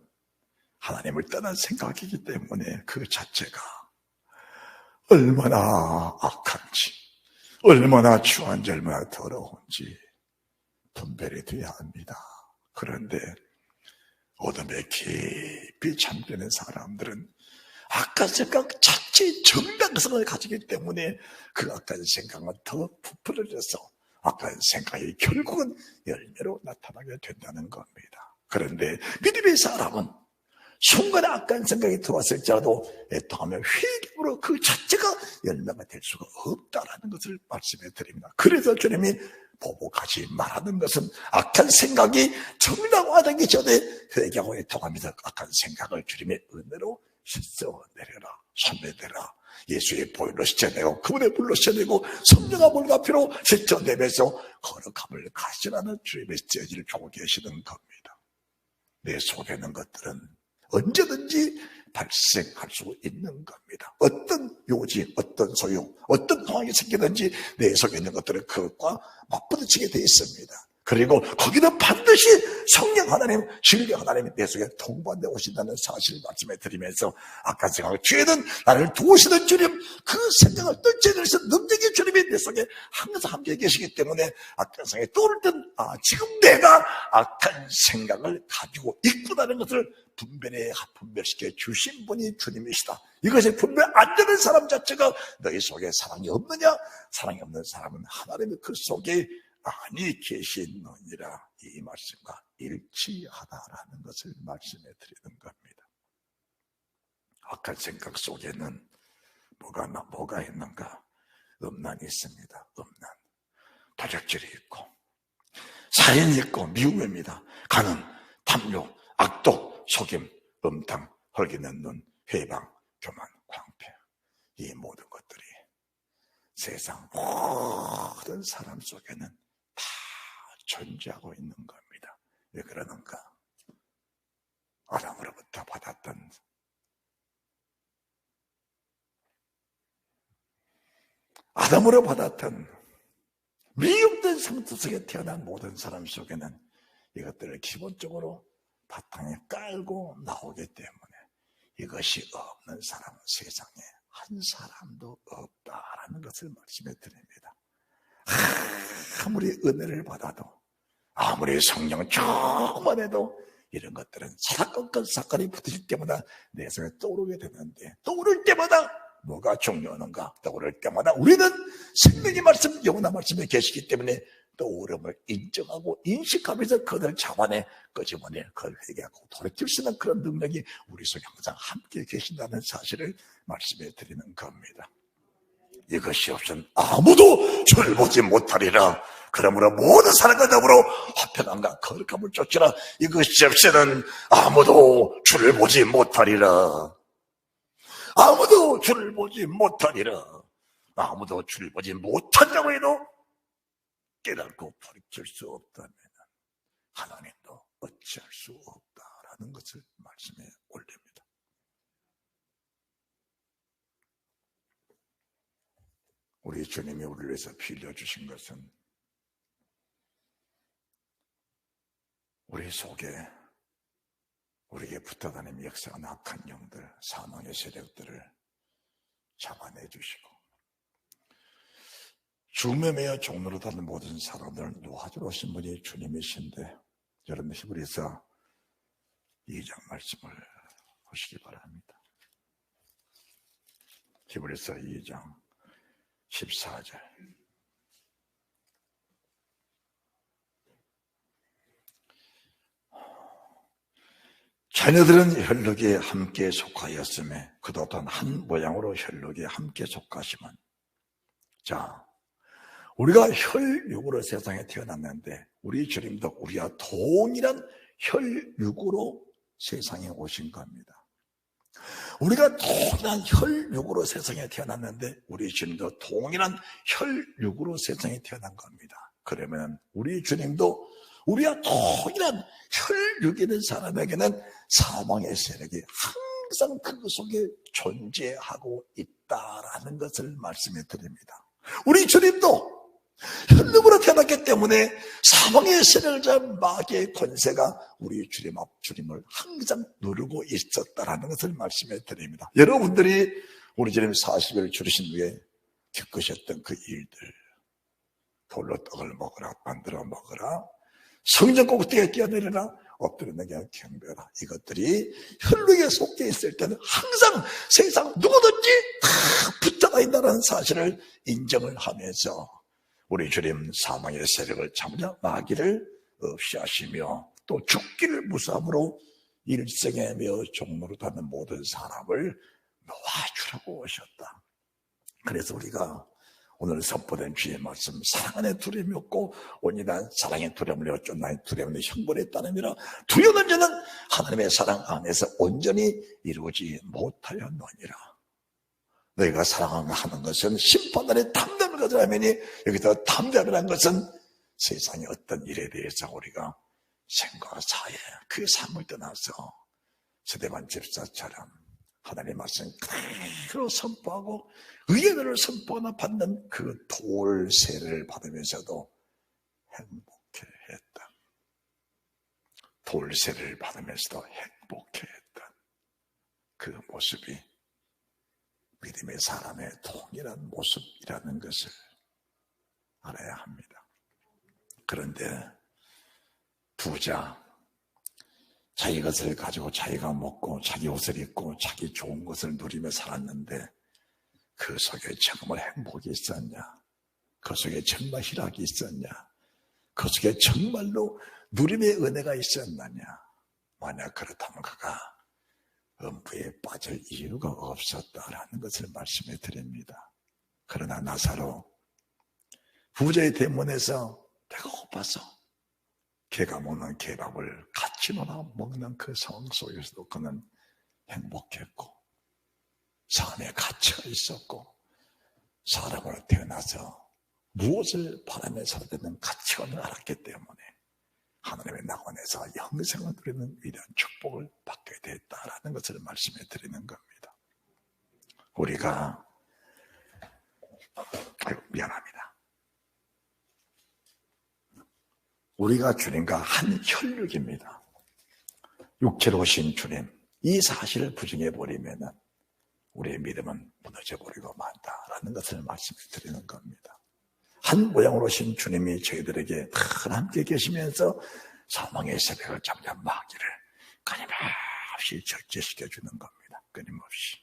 하나님을 떠난 생각이기 때문에 그 자체가 얼마나 악한지, 얼마나 추한지, 얼마나 더러운지 분별이 돼야 합니다. 그런데 어둠에 깊이 잠드는 사람들은 악한 생각 자체의 정당성을 가지기 때문에 그 악한 생각은 더 부풀어져서 악한 생각이 결국은 열매로 나타나게 된다는 겁니다. 그런데 믿음의 사람은 순간에 악한 생각이 들어왔을지라도 애통하며 회개로 그 자체가 열매가 될 수가 없다라는 것을 말씀해 드립니다. 그래서 주님이 보복하지 말라는 것은 악한 생각이 정당화되기 전에 회개하고 애통하면서 악한 생각을 주님의 은혜로 씻어내려라, 손내내라. 예수의 보혈로 씻어내고 그분의 불로 씻어내고 성령과 물과 피로 씻어내면서 거룩함을 가시라는 주님의 제지를 주고 계시는 겁니다. 내 속에 있는 것들은 언제든지 발생할 수 있는 겁니다. 어떤 요지, 어떤 소용, 어떤 상황이 생기든지 내 속에 있는 것들은 그것과 맞부딪히게 되어 있습니다. 그리고 거기는 반드시 성령 하나님, 진리 하나님이 내 속에 동반되어 오신다는 사실을 말씀해 드리면서 아까 생각을 죄는 나를 도우시는 주님, 그 생각을 떨쳐내리신 능력의 주님이 내 속에 항상 함께 계시기 때문에 악한 생각이 떠오를 땐 지금 내가 악한 생각을 가지고 있구나라는 것을 분별시켜 주신 분이 주님이시다. 이것이 분별 안 되는 사람 자체가 너희 속에 사랑이 없느냐? 사랑이 없는 사람은 하나님이 그 속에 아니 계시느니라. 이 말씀과 일치하다라는 것을 말씀해 드리는 겁니다. 악한 생각 속에는 뭐가 있는가? 음란이 있습니다. 음란. 도적질이 있고 살인이 있고 미움입니다. 가는, 탐욕, 악독, 속임, 음탕, 헐기는 눈, 회방, 교만, 광패. 이 모든 것들이 세상 모든 사람 속에는 다 존재하고 있는 겁니다. 왜 그러는가? 아담으로부터 받았던 미혹된 상태 속에 태어난 모든 사람 속에는 이것들을 기본적으로 바탕에 깔고 나오기 때문에 이것이 없는 사람은 세상에 한 사람도 없다라는 것을 말씀해 드립니다. 아무리 은혜를 받아도, 아무리 성령을 조금만 해도 이런 것들은 사건이 붙을 때마다 내 속에 떠오르게 되는데, 떠오를 때마다 뭐가 중요한가? 떠오를 때마다 우리는 생명의 말씀, 영원한 말씀에 계시기 때문에 떠오름을 인정하고 인식하면서 그들을 잡아내 끄집어내 그걸 회개하고 돌이킬 수 있는 그런 능력이 우리 속에 항상 함께 계신다는 사실을 말씀해 드리는 겁니다. 이것이 없으면 아무도 주를 보지 못하리라. 그러므로 모든 사람과 더불어 화평함과 거룩함을 쫓으라. 이것이 없이는 아무도 주를 보지 못하리라. 아무도 주를 보지 못하리라. 아무도 주를 보지 못한다고 해도 깨닫고 돌이킬 수 없다면 하나님도 어찌할 수 없다라는 것을 말씀해 올립니다. 우리 주님이 우리를 위해서 피 흘려주신 것은 우리 속에 우리에게 붙어다니는 역사가 악한 영들, 사망의 세력들을 잡아내 주시고 죽음에 매여 종로로 다는 모든 사람들을 놓아주러 오신 분이 주님이신데, 여러분 히브리서 2장 말씀을 보시기 바랍니다. 히브리서 2장 14절. 자녀들은 혈육에 함께 속하였음에 그도 또한 한 모양으로 혈육에 함께 속하시면. 자, 우리가 혈육으로 세상에 태어났는데 우리 주님도 우리와 동일한 혈육으로 세상에 오신 겁니다. 우리가 동일한 혈육으로 세상에 태어났는데 우리 주님도 동일한 혈육으로 세상에 태어난 겁니다. 그러면 우리 주님도 우리와 동일한 혈육이 있는 사람에게는 사망의 세력이 항상 그 속에 존재하고 있다라는 것을 말씀해 드립니다. 우리 주님도 혈육으로 태어났기 때문에 사망의 세력을 잡은 마귀의 권세가 우리 주님을 항상 누르고 있었다라는 것을 말씀해 드립니다. 여러분들이 우리 주님 40일 줄이신 후에 겪으셨던 그 일들, 돌로 떡을 먹으라, 만들어 먹으라, 성전 꼭대기에 뛰어내려라, 엎드려 내게 경배하라, 이것들이 혈육에 속해 있을 때는 항상 세상 누구든지 다 붙잡아 있다는 사실을 인정을 하면서 우리 주님 사망의 세력을 잡으려 마귀를 없이 하시며 또 죽기를 무사함으로 일생에 매어 종로로 다는 모든 사람을 놓아주라고 오셨다. 그래서 우리가 오늘 선포된 주의 말씀, 사랑 안에 두려움이 없고 온전한 사랑의 두려움을 내어 쫓나니 두려움의 형벌에 따름이라. 두려운 자는 하나님의 사랑 안에서 온전히 이루어지지 못하였느니라. 너희가 사랑하는 것은 심판날에 담대함을 가져라면이, 여기서 담대함이라는 것은 세상의 어떤 일에 대해서 우리가 생과 사에 그 삶을 떠나서 스데반 집사처럼 하나님의 말씀 그대로 선포하고 의견을 선포하나 받는 그 돌세를 받으면서도 행복해했다. 돌세를 받으면서도 행복해했던 그 모습이 믿음의 사람의 동일한 모습이라는 것을 알아야 합니다. 그런데 부자, 자기 것을 가지고 자기가 먹고 자기 옷을 입고 자기 좋은 것을 누리며 살았는데 그 속에 정말 행복이 있었냐? 그 속에 정말 희락이 있었냐? 그 속에 정말로 누림의 은혜가 있었느냐? 만약 그렇다면 그가 음부에 빠질 이유가 없었다라는 것을 말씀해 드립니다. 그러나 나사로 부자의 대문에서 배가 고파서 개가 먹는 개밥을 같이 놀아 먹는 그 상황 속에서도 그는 행복했고 삶에 가치가 있었고 사람으로 태어나서 무엇을 바라며 살아야 되는 가치관을 알았기 때문에 하나님의 낙원에서 영생을 누리는 위대한 축복을 받게 됐다라는 것을 말씀해 드리는 겁니다. 우리가 미안합니다. 우리가 주님과 한 혈육입니다. 육체로 오신 주님, 이 사실을 부정해버리면 우리의 믿음은 무너져버리고 만다라는 것을 말씀해 드리는 겁니다. 한 모양으로 오신 주님이 저희들에게 늘 함께 계시면서 사망의 새벽을 잡는 마귀를 끊임없이 절제시켜주는 겁니다. 끊임없이.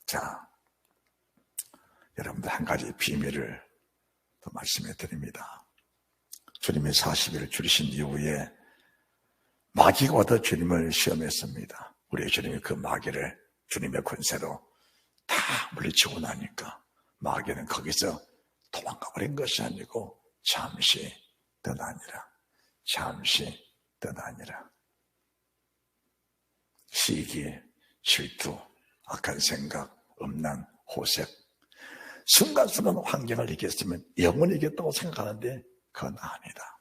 자, 여러분들 한 가지 비밀을 더 말씀해 드립니다. 주님이 40일을 줄이신 이후에 마귀가 와서 주님을 시험했습니다. 우리 주님이 그 마귀를 주님의 권세로 다 물리치고 나니까 마귀는 거기서 도망가 버린 것이 아니고 잠시 떠나니라. 잠시 떠나니라. 시기, 질투, 악한 생각, 음란, 호색, 순간순간 환경을 이겼으면 영원히 이겼다고 생각하는데 그건 아니다.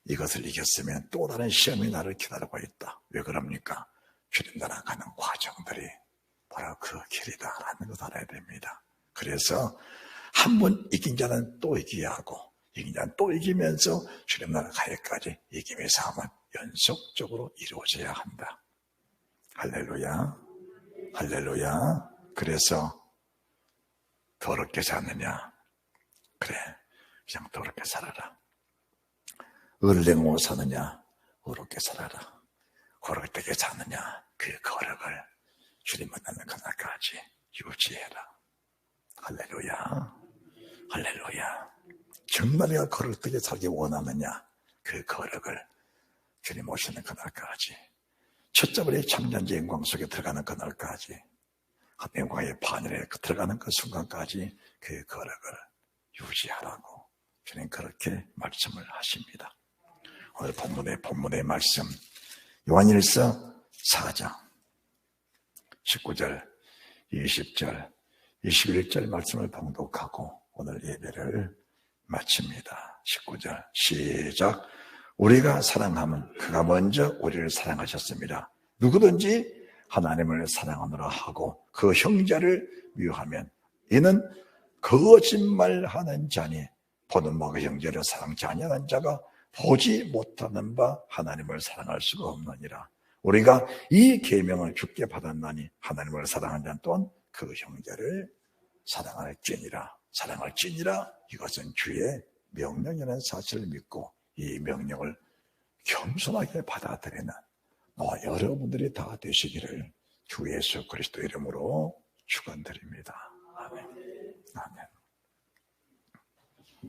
이것을 이겼으면 또 다른 시험이 나를 기다리고 있다. 왜 그럽니까? 주님 나라 가는 과정들이 바로 그 길이다라는 걸 알아야 됩니다. 그래서 한 번 이긴 자는 또 이기야 하고 이긴 자는 또 이기면서 주님 나라 가기까지 이김의 삶은 연속적으로 이루어져야 한다. 할렐루야, 할렐루야. 그래서 더럽게 사느냐? 그래, 그냥 더럽게 살아라. 을랭으로 사느냐? 의롭게 살아라. 거룩하게 사느냐? 그 거룩을 주님 만나는 그날까지 유지해라. 할렐루야, 할렐루야. 정말 내가 거룩하게 살기 원하느냐? 그 거룩을 주님 오시는 그날까지, 첫째번에 창년제 영광 속에 들어가는 그날까지, 영광의 반열에 들어가는 그 순간까지 그 거룩을 유지하라고 주님 그렇게 말씀을 하십니다. 오늘 본문의 말씀 요한일서 4장 19절, 20절, 21절 말씀을 봉독하고 오늘 예배를 마칩니다. 19절 시작. 우리가 사랑하면 그가 먼저 우리를 사랑하셨습니다. 누구든지 하나님을 사랑하노라 하고 그 형제를 미워하면 이는 거짓말하는 자니 보는 바 그 형제를 사랑치 아니하는 자가 보지 못하는 바 하나님을 사랑할 수가 없느니라. 우리가 이 계명을 주께 받았나니 하나님을 사랑하는 자는 또한 그 형제를 사랑할지니라. 이것은 주의 명령이라는 사실을 믿고 이 명령을 겸손하게 받아들이는 여러분들이 다 되시기를 주 예수 그리스도 이름으로 축원드립니다. 아멘. 아멘.